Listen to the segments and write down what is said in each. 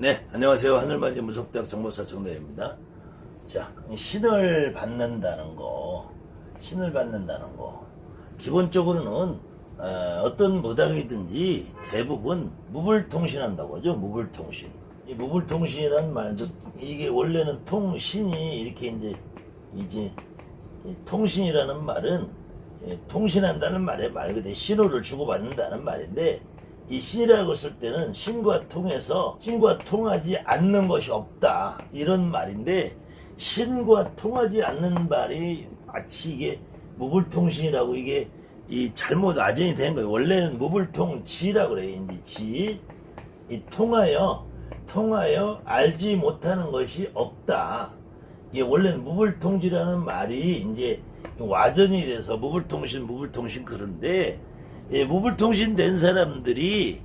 네, 안녕하세요. 하늘맞이 무속대학 정보사 정대입니다. 자, 신을 받는다는 거, 기본적으로는 어떤 무당이든지 대부분 무불통신한다고 하죠. 무불통신. 이 무불통신이라는 말도 이게 원래는 통신이 이렇게 이제 이 통신이라는 말은 통신한다는 말 그대로 신호를 주고받는다는 말인데, 이 신이라고 쓸 때는 신과 통하지 않는 것이 없다 이런 말인데, 신과 통하지 않는 말이 마치 이게 무불통신이라고 이게 이 잘못 아전이 된 거예요. 원래는 무불통지라고 그래요. 이제 지, 이 통하여 알지 못하는 것이 없다. 이게 원래는 무불통지라는 말이 이제 와전이 돼서 무불통신 그런데, 무불통신 된 사람들이,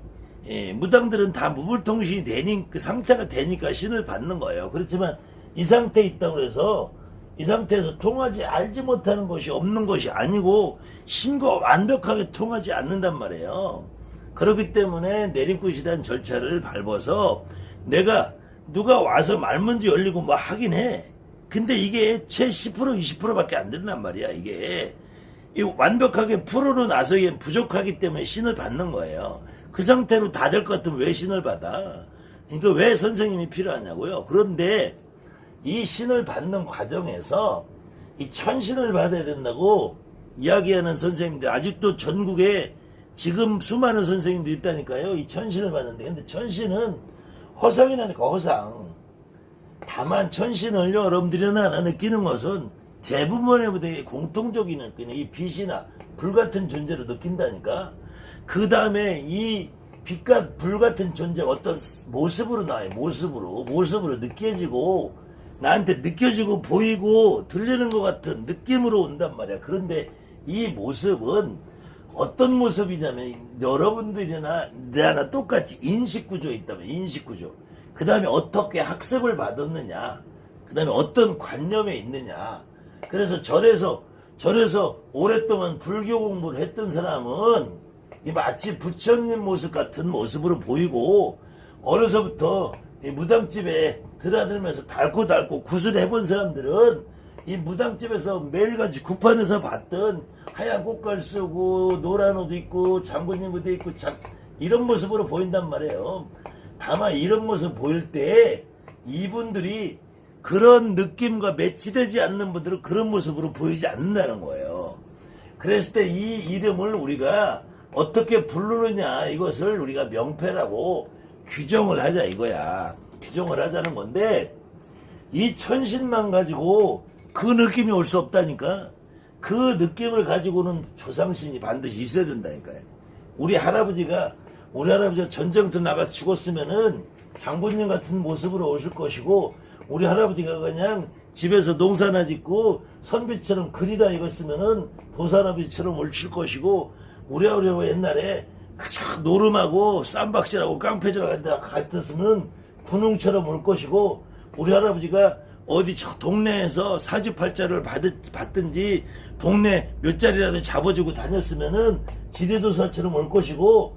무당들은 다 무불통신이 되니, 그 상태가 되니까 신을 받는 거예요. 그렇지만 이 상태에 있다고 해서 이 상태에서 알지 못하는 것이 없는 것이 아니고 신과 완벽하게 통하지 않는단 말이에요. 그렇기 때문에 내림굿이라는 절차를 밟아서 누가 와서 말문지 열리고 뭐 하긴 해. 근데 이게 채 10% 20%밖에 안 된단 말이야. 이게 완벽하게 프로로 나서기엔 부족하기 때문에 신을 받는 거예요. 그 상태로 다 될 것 같으면 왜 신을 받아? 그러니까 왜 선생님이 필요하냐고요. 그런데 이 신을 받는 과정에서 이 천신을 받아야 된다고 이야기하는 선생님들 아직도 전국에 지금 수많은 선생님들이 있다니까요. 이 천신을 받는데, 근데 천신은 허상이라니까, 허상. 다만 천신을 여러분들이 하나 느끼는 것은 대부분의 무대에 공통적인 느끼는 이 빛이나 불같은 존재로 느낀다니까. 그 다음에 이 빛과 불같은 존재가 어떤 모습으로 나와요. 모습으로 느껴지고, 나한테 느껴지고 보이고 들리는 것 같은 느낌으로 온단 말이야. 그런데 이 모습은 어떤 모습이냐면, 여러분들이나 나나 똑같이 인식구조에 있다면, 인식구조. 그 다음에 어떻게 학습을 받았느냐, 그 다음에 어떤 관념에 있느냐. 그래서 절에서 오랫동안 불교 공부를 했던 사람은 이 마치 부처님 모습 같은 모습으로 보이고, 어려서부터 이 무당집에 드나들면서 달고 구슬해본 사람들은 이 무당집에서 매일같이 구판에서 봤던 하얀 꽃갈 쓰고 노란 옷 입고 장군님 무대 입고 이런 모습으로 보인단 말이에요. 다만 이런 모습 보일 때 이분들이 그런 느낌과 매치되지 않는 분들은 그런 모습으로 보이지 않는다는 거예요. 그랬을 때 이 이름을 우리가 어떻게 부르느냐, 이것을 우리가 명패라고 규정을 하자 이거야. 규정을 하자는 건데, 이 천신만 가지고 그 느낌이 올 수 없다니까. 그 느낌을 가지고는 조상신이 반드시 있어야 된다니까요. 우리 할아버지가 전쟁터 나가 죽었으면은 장군님 같은 모습으로 오실 것이고, 우리 할아버지가 그냥 집에서 농사나 짓고 선비처럼 글이나 읽었으면은 도사할아버지처럼 옳칠 것이고, 우리 아버지가 옛날에 노름하고 쌈박질하고 깡패질하고 같았으면 분홍처럼 올 것이고, 우리 할아버지가 어디 저 동네에서 사주팔자를 받든지 동네 몇 자리라도 잡아주고 다녔으면은 지대도사처럼 올 것이고,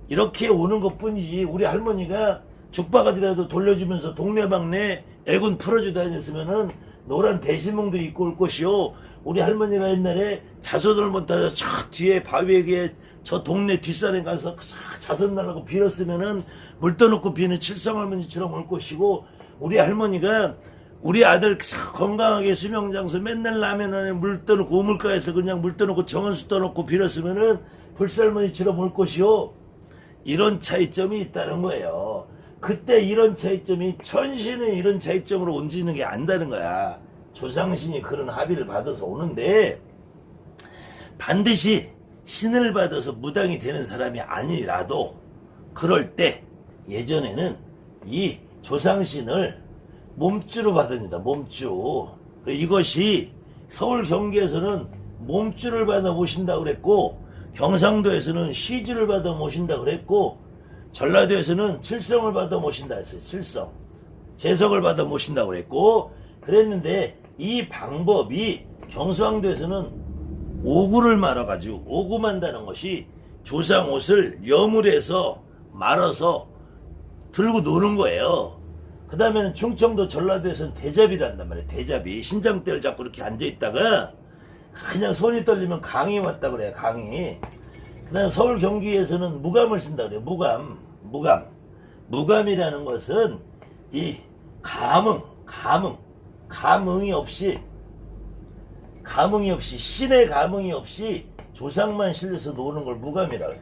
이렇게 오는 것 뿐이지. 우리 할머니가 죽바가지라도 돌려주면서 동네방네 애군 풀어주고 다녔으면은 노란 대실몽들이 입고 올 것이요. 우리 할머니가 옛날에 자손을 못 따서 저 뒤에 바위에게 저 동네 뒷산에 가서 자손 날라고 빌었으면은 물 떠놓고 비는 칠성할머니처럼 올 것이고, 우리 할머니가 우리 아들 건강하게 수명장수 맨날 라면 안에 물 떠놓고 우물가에서 그냥 물 떠놓고 정원수 떠놓고 빌었으면은 불살머니처럼 올 것이요. 이런 차이점이 있다는 거예요. 그때 이런 차이점이, 천신은 이런 차이점으로 옮기는 게 안다는 거야. 조상신이 그런 합의를 받아서 오는데, 반드시 신을 받아서 무당이 되는 사람이 아니라도 그럴 때 예전에는 이 조상신을 몸주로 받습니다. 몸주. 이것이 서울 경기에서는 몸주를 받아 모신다고 그랬고, 경상도에서는 시주를 받아 모신다고 그랬고, 전라도에서는 칠성을 받아 모신다 했어요. 칠성. 재석을 받아 모신다고 그랬고, 그랬는데 이 방법이 경상도에서는 오구를 말아가지고, 오구 만다는 것이 조상 옷을 여물해서 말아서 들고 노는 거예요. 그 다음에는 충청도 전라도에서는 대잡이를 한단 말이에요. 대잡이. 심장대를 잡고 이렇게 앉아있다가 그냥 손이 떨리면 강이 왔다 그래요. 강이. 그 다음에 서울 경기에서는 무감을 쓴다 그래요. 무감이라는 것은 이 감흥이 없이 신의 감흥이 없이 조상만 실려서 노는 걸 무감이라고 해요.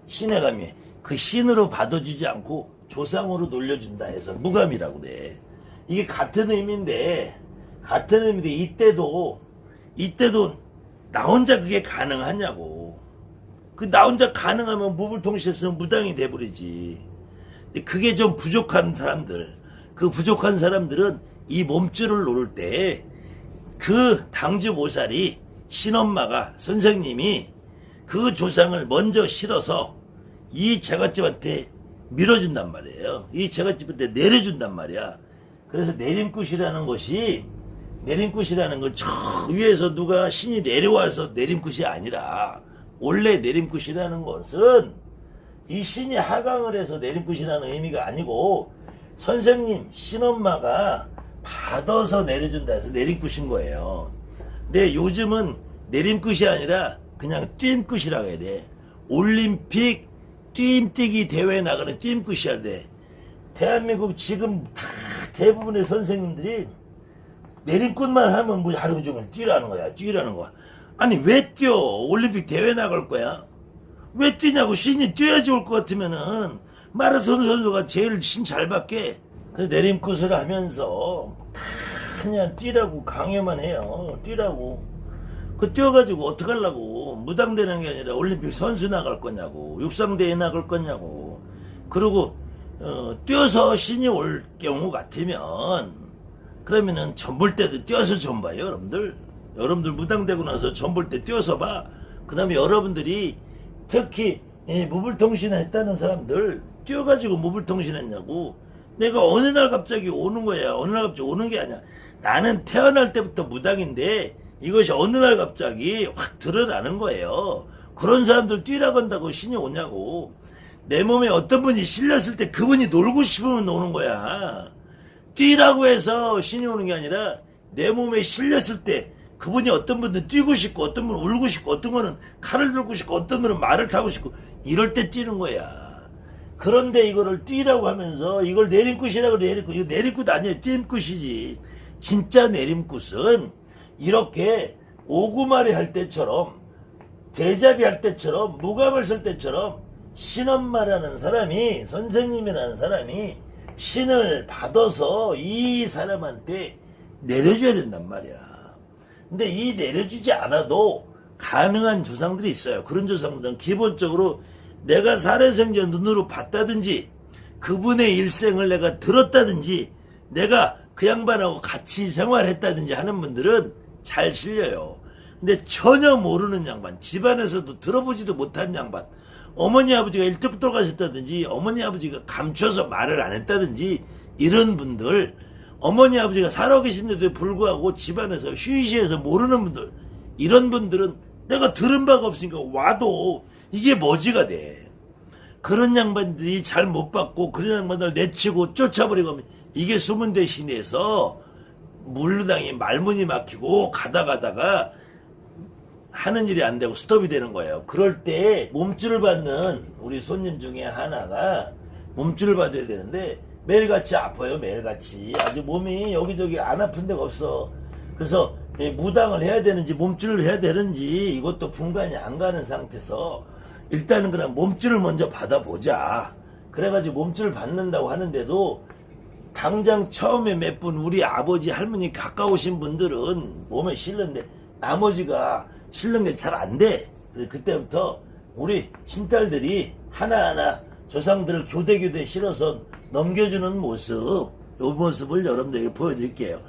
신의 감이 그 신으로 받아주지 않고 조상으로 놀려준다 해서 무감이라고 그래. 이게 같은 의미인데 이때도 나 혼자 그게 가능하냐고. 그 나 혼자 가능하면 무불통신했으면 무당이 돼버리지. 그게 좀 부족한 사람들, 그 부족한 사람들은 이 몸줄을 놓을 때 그 당주보살이 신엄마가 선생님이 그 조상을 먼저 실어서 이 제갓집한테 밀어준단 말이에요. 이 제갓집한테 내려준단 말이야. 그래서 내림굿이라는 건 저 위에서 누가 신이 내려와서 내림굿이 아니라, 원래 내림굿이라는 것은 이 신이 하강을 해서 내림굿이라는 의미가 아니고 선생님 신엄마가 받아서 내려준다 해서 내림굿인 거예요. 근데 요즘은 내림굿이 아니라 그냥 뜀굿이라고 해야 돼. 올림픽 뜀뛰기 대회 나가는 뜀굿이야 돼. 대한민국 지금 다 대부분의 선생님들이 내림굿만 하면 뭐 하루 종일 뛰라는 거야. 아니 왜 뛰어? 올림픽 대회 나갈 거야. 왜 뛰냐고. 신이 뛰어야지 올 것 같으면은 마라톤 선수가 제일 신 잘 받게. 그래서 내림굿을 하면서 그냥 뛰라고 강요만 해요. 뛰라고. 그 뛰어가지고 어떡하려고. 무당되는 게 아니라 올림픽 선수 나갈 거냐고. 육상대회 나갈 거냐고. 그리고 뛰어서 신이 올 경우 같으면 그러면은 전볼 때도 뛰어서 전 봐요. 여러분들 무당되고 나서 전 볼 때 뛰어서 봐. 그 다음에 여러분들이 특히 무불통신 했다는 사람들 뛰어가지고 무불통신 했냐고. 내가 어느 날 갑자기 오는 거야. 어느 날 갑자기 오는 게 아니야. 나는 태어날 때부터 무당인데 이것이 어느 날 갑자기 확 드러나는 거예요. 그런 사람들 뛰라고 한다고 신이 오냐고. 내 몸에 어떤 분이 실렸을 때 그분이 놀고 싶으면 오는 거야. 뛰라고 해서 신이 오는 게 아니라 내 몸에 실렸을 때 그분이 어떤 분은 뛰고 싶고 어떤 분은 울고 싶고 어떤 분은 칼을 들고 싶고 어떤 분은 말을 타고 싶고 이럴 때 뛰는 거야. 그런데 이거를 뛰라고 하면서 이걸 내림굿이라고 이거 내림굿 아니에요. 뜀굿이지. 진짜 내림굿은 이렇게 오구마리 할 때처럼 대잡이 할 때처럼 무감을 쓸 때처럼 신엄마라는 사람이 선생님이라는 사람이 신을 받아서 이 사람한테 내려줘야 된단 말이야. 근데 이 내려주지 않아도 가능한 조상들이 있어요. 그런 조상들은 기본적으로 내가 살해생전 눈으로 봤다든지 그분의 일생을 내가 들었다든지 내가 그 양반하고 같이 생활했다든지 하는 분들은 잘 실려요. 근데 전혀 모르는 양반, 집안에서도 들어보지도 못한 양반, 어머니 아버지가 일찍 돌아가셨다든지 어머니 아버지가 감춰서 말을 안 했다든지 이런 분들, 어머니 아버지가 살아계신데도 불구하고 집안에서 휴이시해서 모르는 분들, 이런 분들은 내가 들은 바가 없으니까 와도 이게 머지가 돼. 그런 양반들이 잘 못 받고 그런 양반들 내치고 쫓아버리고 하면 이게 숨은 대신에서 물루당이 말문이 막히고 가다가 하는 일이 안 되고 스톱이 되는 거예요. 그럴 때 몸줄을 받는 우리 손님 중에 하나가 몸줄을 받아야 되는데 매일같이 아파요. 매일같이 아주 몸이 여기저기 안 아픈 데가 없어. 그래서 무당을 해야 되는지 몸줄을 해야 되는지 이것도 분간이 안 가는 상태에서 일단은 그냥 몸줄을 먼저 받아보자. 그래가지고 몸줄을 받는다고 하는데도 당장 처음에 몇 분 우리 아버지 할머니 가까우신 분들은 몸에 실는데 나머지가 실는 게 잘 안 돼. 그때부터 우리 신딸들이 하나하나 조상들을 교대 실어서 넘겨주는 모습, 이 모습을 여러분들에게 보여드릴게요.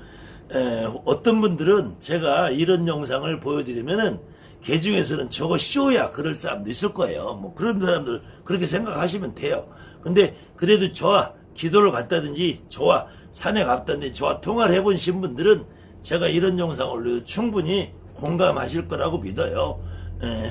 어떤 분들은 제가 이런 영상을 보여드리면은 개 중에서는 저거 쇼야 그럴 사람도 있을 거예요. 뭐 그런 사람들 그렇게 생각하시면 돼요. 근데 그래도 저와 기도를 갔다든지 저와 산에 갔다든지 저와 통화를 해보신 분들은 제가 이런 영상을 올려도 충분히 공감하실 거라고 믿어요.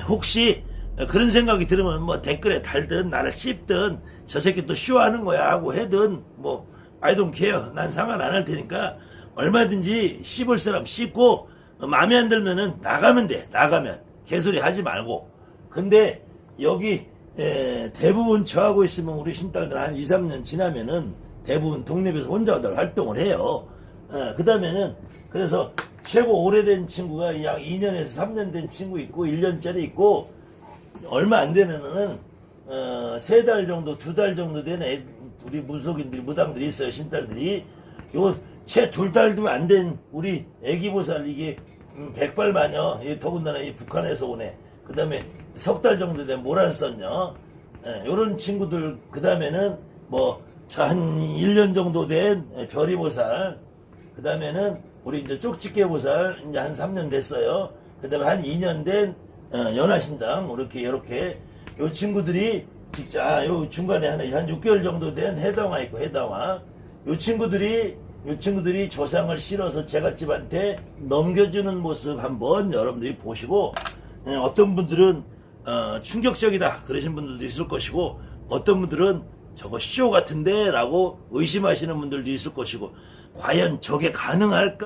혹시 그런 생각이 들으면 뭐 댓글에 달든 나를 씹든 저 새끼 또 쇼하는 거야 하고 해든 뭐 I don't care. 난 상관 안 할 테니까 얼마든지 씹을 사람 씹고 마음에 안 들면은 나가면 돼. 나가면 개소리 하지 말고. 근데 여기 대부분 저하고 있으면 우리 신딸들 한 2, 3년 지나면은 대부분 독립에서 혼자들 활동을 해요. 그 다음에는 그래서 최고 오래된 친구가 약 2년에서 3년 된 친구 있고 1년짜리 있고 얼마 안 되는 애는 3달 정도 2달 정도 된 우리 무속인들이 무당들이 있어요. 신딸들이 요 채 2달도 안 된 우리 애기보살 이게 백발마녀 더군다나 이 북한에서 오네. 그 다음에 3달 정도 된 모란선녀 요런 친구들 그 다음에는 뭐 한 1년 정도 된 별이보살 그 다음에는 우리 이제 쪽집게보살 이제 한 3년 됐어요. 그 다음에 한 2년 된 연화신장 이렇게 요 친구들이 직접 요 중간에 한 6개월 정도 된 해당화 있고 해당화 요 친구들이 조상을 실어서 제갓집한테 넘겨주는 모습 한번 여러분들이 보시고 어떤 분들은 충격적이다 그러신 분들도 있을 것이고 어떤 분들은 저거 쇼 같은데 라고 의심하시는 분들도 있을 것이고 과연 저게 가능할까?